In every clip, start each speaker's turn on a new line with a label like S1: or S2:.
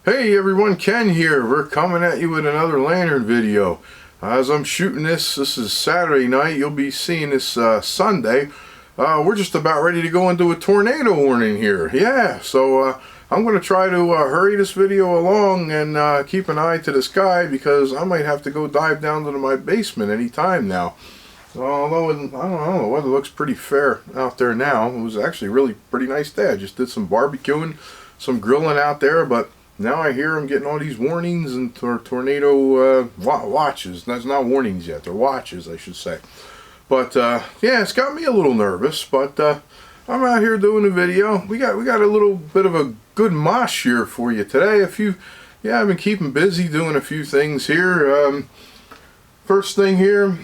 S1: Hey everyone, Ken here. We're coming at you with another lantern video. As I'm shooting this is Saturday night. You'll be seeing this Sunday. We're just about ready to go into a tornado warning here. Yeah, so I'm going to try to hurry this video along and keep an eye to the sky, because I might have to go dive down to my basement anytime now. Although I don't know, the weather looks pretty fair out there now. It was actually a really pretty nice day. I just did some barbecuing, some grilling out there, but now I hear I'm getting all these warnings and tornado watches. That's not warnings yet, they're watches, I should say. But yeah, it's got me a little nervous, but I'm out here doing a video. We got a little bit of a good mosh here for you today. I've been keeping busy doing a few things here. First thing here,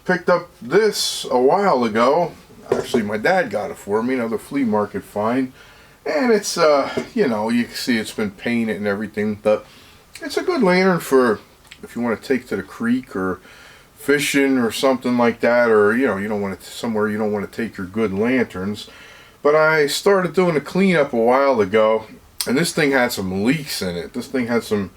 S1: picked up this a while ago. Actually, my dad got it for me, another flea market find. And it's, you know, you can see it's been painted and everything, but it's a good lantern for if you want to take to the creek or fishing or something like that, or, you know, you don't want to, somewhere you don't want to take your good lanterns. But I started doing a cleanup a while ago, and this thing had some leaks in it. This thing had some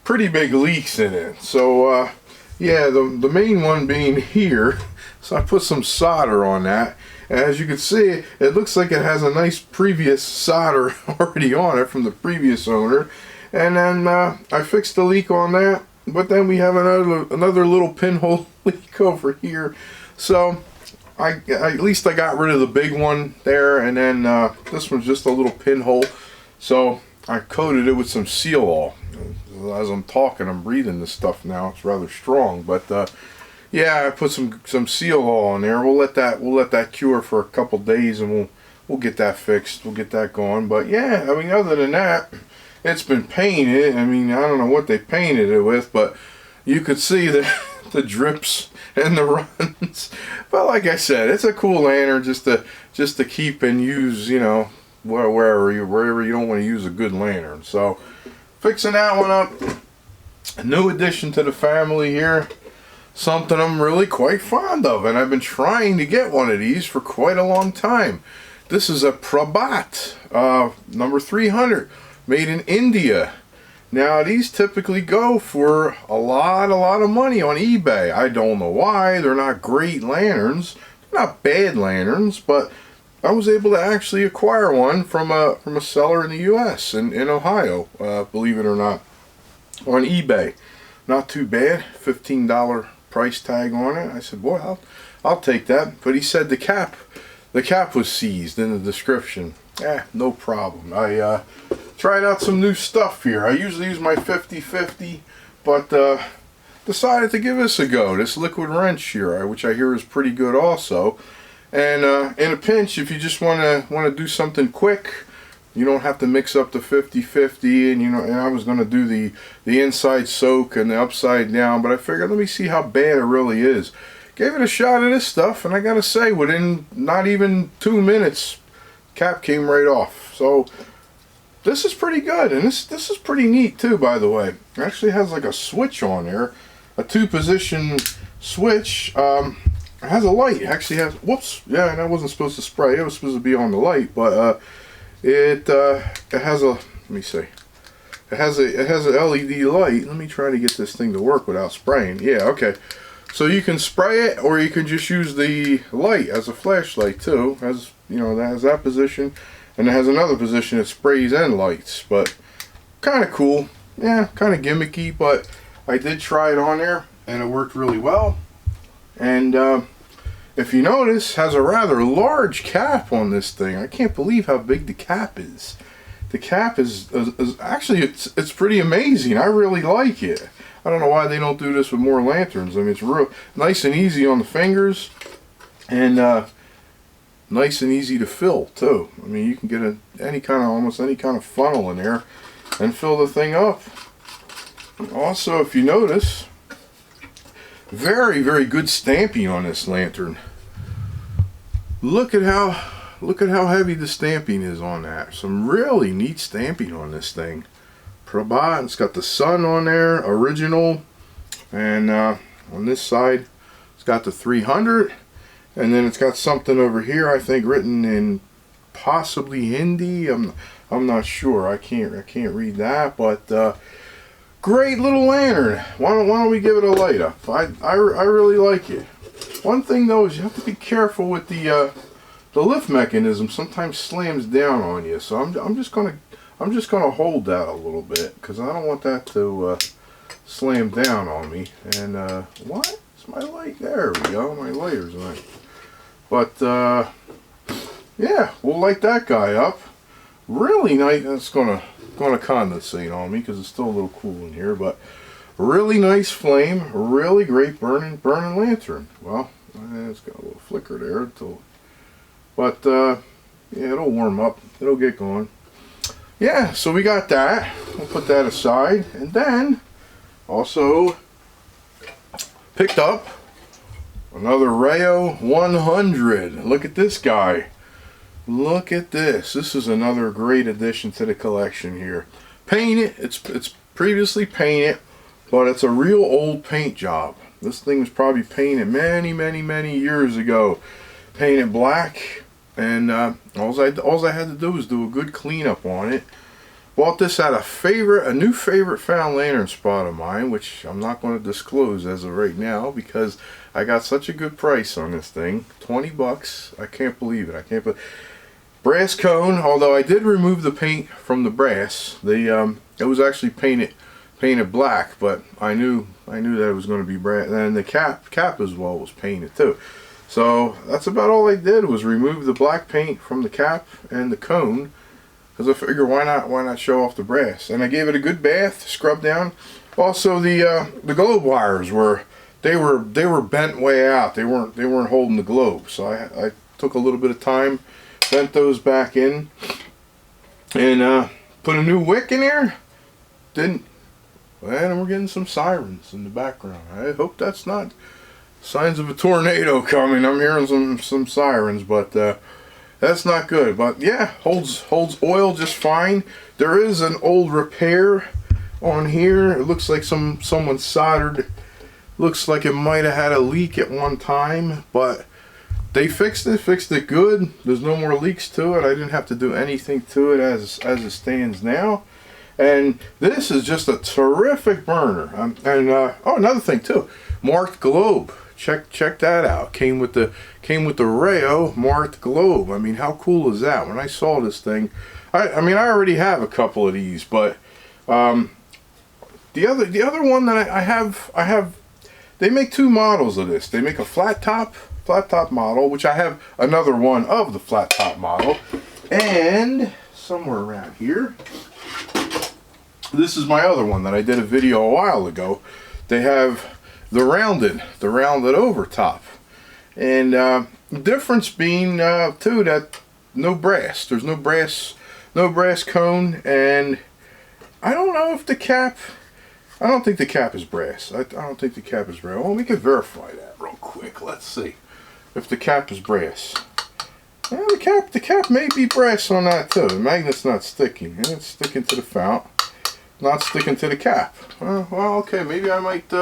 S1: pretty big leaks in it. So, yeah, the main one being here, so I put some solder on that. As you can see, it looks like it has a nice previous solder already on it from the previous owner. And then I fixed the leak on that, but then we have another little pinhole leak over here. So at least I got rid of the big one there, and then this one's just a little pinhole. So I coated it with some seal-all. As I'm talking, I'm breathing this stuff now. It's rather strong, but yeah, I put some seal-all on there. We'll let that cure for a couple days, and we'll get that fixed. We'll get that going. But yeah, I mean, other than that, it's been painted. I mean, I don't know what they painted it with, but you could see the drips and the runs. But like I said, it's a cool lantern just to keep and use, you know, wherever you don't want to use a good lantern. So fixing that one up. A new addition to the family here. Something I'm really quite fond of, and I've been trying to get one of these for quite a long time. This is a Prabat number 300, made in India. Now these typically go for a lot of money on eBay. I don't know why. They're not great lanterns, they're not bad lanterns, but I was able to actually acquire one from a seller in the U.S. in Ohio, believe it or not, on eBay. Not too bad, $15 price tag on it. I said, boy, I'll take that. But he said the cap was seized in the description. No problem. I tried out some new stuff here. I usually use my 50/50, but decided to give this a go. This liquid wrench here, which I hear is pretty good also. And in a pinch, if you just want to do something quick, you don't have to mix up the 50/50, and you know, and I was going to do the inside soak and the upside down, but I figured, let me see how bad it really is. Gave it a shot of this stuff, and I gotta say, within not even 2 minutes, cap came right off. So this is pretty good, and this is pretty neat too, by the way. It actually has like a switch on there, a 2-position switch. It has a light. It actually has, whoops, yeah, and I wasn't supposed to spray. It was supposed to be on the light, but it has a, let me see, it has a LED light. Let me try to get this thing to work without spraying. Yeah, okay. So you can spray it, or you can just use the light as a flashlight too. Has, you know, that has that position, and it has another position that sprays and lights. But kind of cool. Yeah, kind of gimmicky, but I did try it on there, and it worked really well. And if you notice, has a rather large cap on this thing. I can't believe how big the cap is. The cap is actually, it's pretty amazing. I really like it. I don't know why they don't do this with more lanterns. I mean, it's real nice and easy on the fingers, and nice and easy to fill too. I mean, you can get almost any kind of funnel in there and fill the thing up. Also, if you notice, very good stamping on this lantern. Look at how heavy the stamping is on that. Some really neat stamping on this thing. Prabhat, it's got the sun on there, original, and on this side it's got the 300, and then it's got something over here, I think written in possibly Hindi. I'm not sure. I can't read that, but great little lantern. Why don't we give it a light up? I really like it. One thing though is you have to be careful with the lift mechanism. Sometimes slams down on you, so I'm just gonna hold that a little bit because I don't want that to slam down on me. And what? It's my light. There we go. My lighter's on. But yeah, we'll light that guy up. Really nice. It's gonna condensate on me because it's still a little cool in here, but really nice flame. Really great burning lantern. Well, it's got a little flicker there but yeah, it'll warm up. It'll get going. Yeah, so we got that. We'll put that aside, and then also picked up another Rayo 100. Look at this guy. Look at this. This is another great addition to the collection here. Painted. It's previously painted, but it's a real old paint job. This thing was probably painted many years ago. Painted black, and all I had to do was do a good cleanup on it. Bought this at a new favorite found lantern spot of mine, which I'm not going to disclose as of right now because I got such a good price on this thing. 20 bucks. I can't believe it. I can't believe brass cone, although I did remove the paint from the brass. It was actually painted black, but I knew that it was going to be brass, and the cap as well was painted too. So that's about all I did was remove the black paint from the cap and the cone, because I figure why not show off the brass. And I gave it a good bath, scrub down. Also the globe wires were bent way out. They weren't holding the globe. So I took a little bit of time, bent those back in, and put a new wick in there. And we're getting some sirens in the background. I hope that's not signs of a tornado coming. I'm hearing some sirens, but that's not good. But yeah, holds oil just fine. There is an old repair on here. It looks like someone soldered. Looks like it might have had a leak at one time, but they fixed it good. There's no more leaks to it. I didn't have to do anything to it as it stands now. And this is just a terrific burner. Oh, another thing too, marked globe. Check that out. Came with the Rayo marked globe. I mean, how cool is that? When I saw this thing, I mean, I already have a couple of these, but the other one that I have. They make two models of this. They make a flat top model, which I have another one of the flat top model, and somewhere around here, this is my other one that I did a video a while ago. They have the rounded over top, and the difference being too that no brass. There's no brass cone, and I don't know if the cap. I don't think the cap is brass. I don't think the cap is brass. Well, we can verify that real quick. Let's see if the cap is brass. Well, the cap may be brass on that too. The magnet's not sticking, and it's sticking to the fount, not sticking to the cap. Well, okay, maybe I might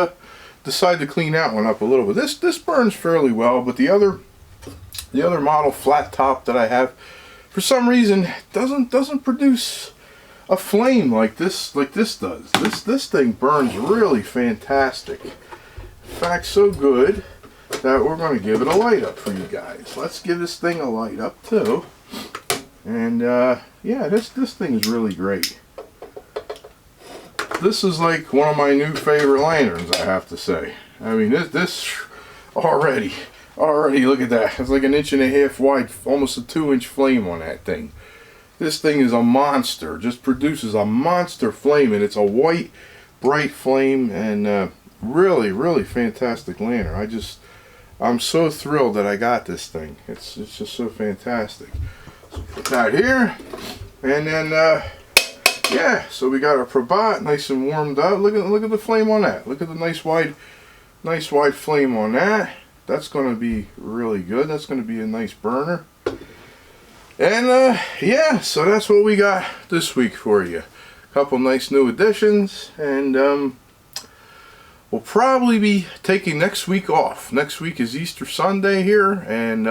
S1: decide to clean that one up a little bit. This burns fairly well, but the other model flat top that I have, for some reason, doesn't produce a flame like this does. This thing burns really fantastic. In fact, so good that we're going to give it a light up for you guys. Let's give this thing a light up too. And yeah, this thing is really great. This is like one of my new favorite lanterns, I have to say. I mean, this already look at that. It's like 1.5 inches wide, almost a 2-inch flame on that thing. This thing is a monster. Just produces a monster flame, and it's a white, bright flame, and really fantastic lantern. I'm so thrilled that I got this thing. It's just so fantastic. So put that here, and then yeah. So we got our Prabat nice and warmed up. Look at the flame on that. Look at the nice wide flame on that. That's going to be really good. That's going to be a nice burner. And yeah, so that's what we got this week for you. A couple nice new additions, and we'll probably be taking next week off. Next week is Easter Sunday here, and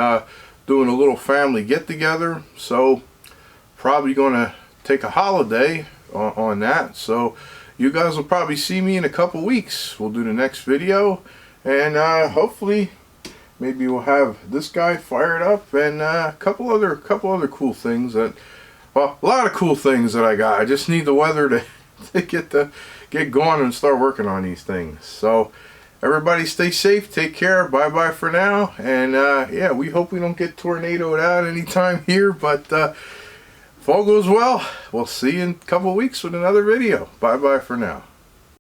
S1: doing a little family get-together, so probably gonna take a holiday on that. So you guys will probably see me in a couple weeks. We'll do the next video, and hopefully maybe we'll have this guy fired up, and a couple other cool things that, well, a lot of cool things that I got. I just need the weather to get going and start working on these things. So everybody stay safe, take care, bye bye for now, and yeah, we hope we don't get tornadoed out anytime here, but if all goes well, we'll see you in a couple weeks with another video. Bye bye for now.